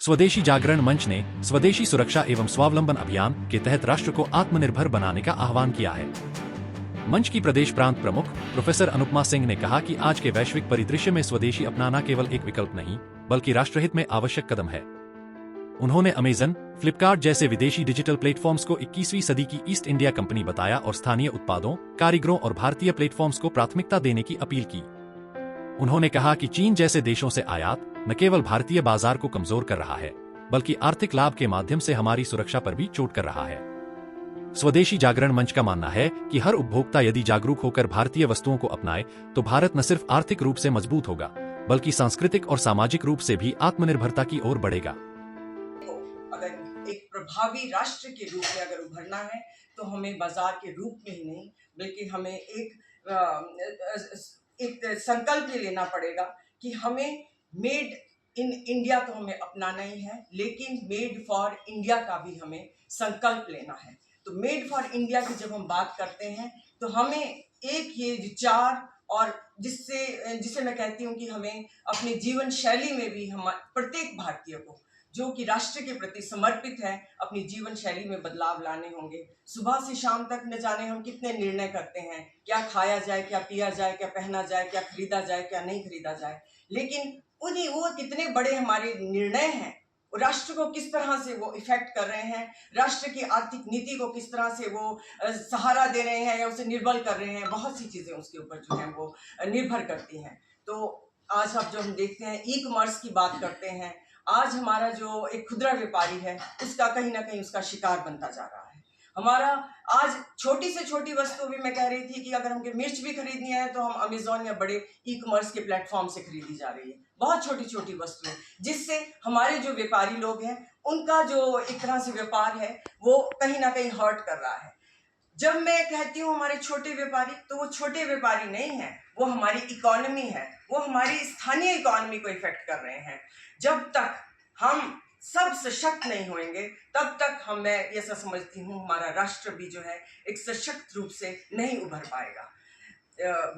स्वदेशी जागरण मंच ने स्वदेशी सुरक्षा एवं स्वावलंबन अभियान के तहत राष्ट्र को आत्मनिर्भर बनाने का आह्वान किया है। मंच की प्रदेश प्रांत प्रमुख प्रोफेसर अनुपमा सिंह ने कहा कि आज के वैश्विक परिदृश्य में स्वदेशी अपनाना केवल एक विकल्प नहीं, बल्कि राष्ट्रहित में आवश्यक कदम है। उन्होंने अमेजन, फ्लिपकार्ट जैसे विदेशी डिजिटल प्लेटफॉर्म्स को 21वीं सदी की ईस्ट इंडिया कंपनी बताया और स्थानीय उत्पादों, कारीगरों और भारतीय प्लेटफॉर्म्स को प्राथमिकता देने की अपील की। उन्होंने कहा कि चीन जैसे देशों से आयात न केवल भारतीय बाजार को कमजोर कर रहा है, बल्कि आर्थिक लाभ के माध्यम से हमारी सुरक्षा पर भी चोट कर रहा है। स्वदेशी जागरण मंच का मानना है कि हर उपभोक्ता यदि जागरूक होकर भारतीय वस्तुओं को अपनाए तो भारत न सिर्फ आर्थिक रूप से मजबूत होगा, बल्कि सांस्कृतिक और सामाजिक रूप से भी आत्मनिर्भरता की ओर बढ़ेगा। अगर एक प्रभावी राष्ट्र के रूप में अगर उभरना है तो हमें बाजार के रूप में ही नहीं, बल्कि हमें एक संकल्प ये लेना पड़ेगा कि हमें मेड इन इंडिया तो हमें अपनाना ही है, लेकिन मेड फॉर इंडिया का भी हमें संकल्प लेना है। तो मेड फॉर इंडिया की जब हम बात करते हैं तो हमें एक ये विचार और जिसे मैं कहती हूँ कि हमें अपनी जीवन शैली में भी हम प्रत्येक भारतीय को जो कि राष्ट्र के प्रति समर्पित है, अपनी जीवन शैली में बदलाव लाने होंगे। सुबह से शाम तक न जाने हम कितने निर्णय करते हैं, क्या खाया जाए, क्या पिया जाए, क्या पहना जाए, क्या खरीदा जाए, क्या नहीं खरीदा जाए, लेकिन वो कितने बड़े हमारे निर्णय हैं, राष्ट्र को किस तरह से वो इफेक्ट कर रहे हैं, राष्ट्र की आर्थिक नीति को किस तरह से वो सहारा दे रहे हैं या उसे निर्बल कर रहे हैं। बहुत सी चीजें उसके ऊपर जो है वो निर्भर करती हैं। तो आज आप जो हम देखते हैं ई कॉमर्स की बात करते हैं, आज हमारा जो एक खुदरा व्यापारी है उसका कहीं ना कहीं उसका शिकार बनता जा रहा है। हमारा आज छोटी से छोटी वस्तु भी मैं कह रही थी कि अगर हमको मिर्च भी खरीदनी है तो हम अमेजोन या बड़े ई कॉमर्स के प्लेटफॉर्म से खरीदी जा रही है, बहुत छोटी छोटी वस्तुएं, जिससे हमारे जो व्यापारी लोग हैं उनका जो एक तरह से व्यापार है वो कहीं ना कहीं हर्ट कर रहा है। जब मैं कहती हूँ हमारे छोटे व्यापारी, तो वो छोटे व्यापारी नहीं है, वो हमारी इकोनॉमी है, वो हमारी स्थानीय इकोनॉमी को इफेक्ट कर रहे हैं। जब तक हम सब सशक्त नहीं होंगे तब तक मैं ऐसा समझती हूँ हमारा राष्ट्र भी जो है एक सशक्त रूप से नहीं उभर पाएगा।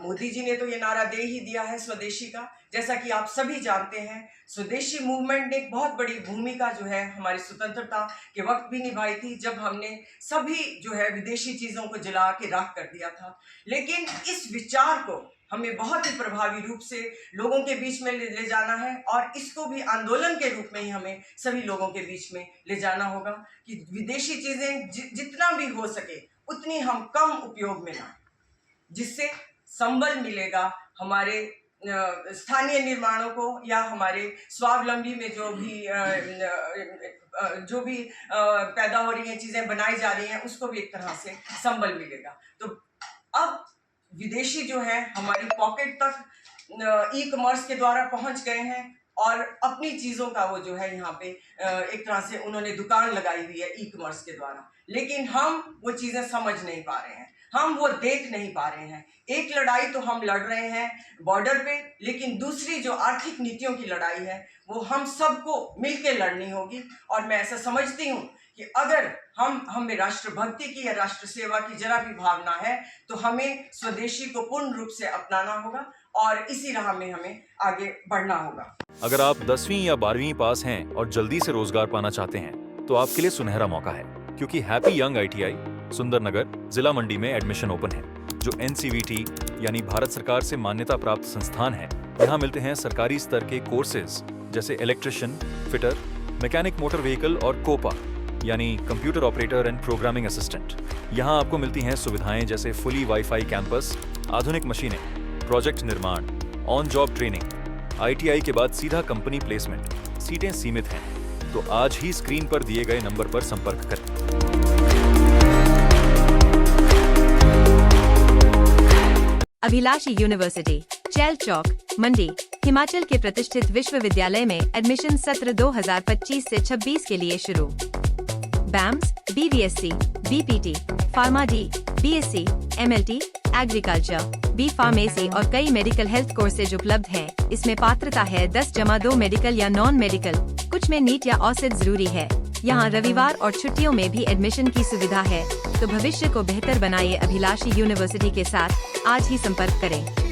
मोदी जी ने तो ये नारा दे ही दिया है स्वदेशी का। जैसा कि आप सभी जानते हैं, स्वदेशी मूवमेंट ने एक बहुत बड़ी भूमिका जो है हमारी स्वतंत्रता के वक्त भी निभाई थी, जब हमने सभी जो है विदेशी चीज़ों को जला के राख कर दिया था। लेकिन इस विचार को हमें बहुत ही प्रभावी रूप से लोगों के बीच में ले जाना है और इसको भी आंदोलन के रूप में ही हमें सभी लोगों के बीच में ले जाना होगा कि विदेशी चीज़ें जितना भी हो सके उतनी हम कम उपयोग में लाएं, जिससे संबल मिलेगा हमारे स्थानीय निर्माणों को या हमारे स्वावलंबी में जो भी पैदा हो रही हैं चीज़ें बनाई जा रही हैं उसको भी एक तरह से संबल मिलेगा। तो अब विदेशी जो है हमारी पॉकेट तक ई कॉमर्स के द्वारा पहुंच गए हैं और अपनी चीज़ों का वो जो है यहाँ पे एक तरह से उन्होंने दुकान लगाई हुई है ई कॉमर्स के द्वारा, लेकिन हम वो चीज़ें समझ नहीं पा रहे हैं, हम वो देख नहीं पा रहे हैं। एक लड़ाई तो हम लड़ रहे हैं बॉर्डर पे, लेकिन दूसरी जो आर्थिक नीतियों की लड़ाई है वो हम सबको मिलकर लड़नी होगी। और मैं ऐसा समझती हूँ कि अगर हमें राष्ट्रभक्ति की या राष्ट्र सेवा की जरा भी भावना है तो हमें स्वदेशी को पूर्ण रूप से अपनाना होगा और इसी राह में हमें आगे बढ़ना होगा। अगर आप 10वीं या 12वीं पास हैं और जल्दी से रोजगार पाना चाहते हैं तो आपके लिए सुनहरा मौका है, क्योंकि हैप्पी यंग ITI सुंदरनगर जिला मंडी में एडमिशन ओपन है, जो NCVT यानी भारत सरकार से मान्यता प्राप्त संस्थान है। यहाँ मिलते हैं सरकारी स्तर के कोर्सेज जैसे electrician, fitter, mechanic motor vehicle और कोपा यानी computer operator and programming assistant. यहाँ आपको मिलती हैं सुविधाएं जैसे फुली वाईफाई कैंपस, आधुनिक मशीनें, प्रोजेक्ट निर्माण, ऑन जॉब ट्रेनिंग। ITI के बाद सीधा कंपनी प्लेसमेंट, सीटें सीमित हैं, तो आज ही स्क्रीन पर दिए गए नंबर पर संपर्क करें। अभिलाषी यूनिवर्सिटी, चैल चौक, मंडी, हिमाचल के प्रतिष्ठित विश्वविद्यालय में एडमिशन सत्र 2025 से 26 के लिए शुरू। BAMS, BVSC, BPT, pharma D, BSc, MLT, agriculture, B pharmacy और कई मेडिकल हेल्थ कोर्सेज उपलब्ध हैं। इसमें पात्रता है 10-2 मेडिकल या नॉन मेडिकल, कुछ में नीट या औसत जरूरी है। यहाँ रविवार और छुट्टियों में भी एडमिशन की सुविधा है। तो भविष्य को बेहतर बनाइए अभिलाषी यूनिवर्सिटी के साथ, आज ही संपर्क करें।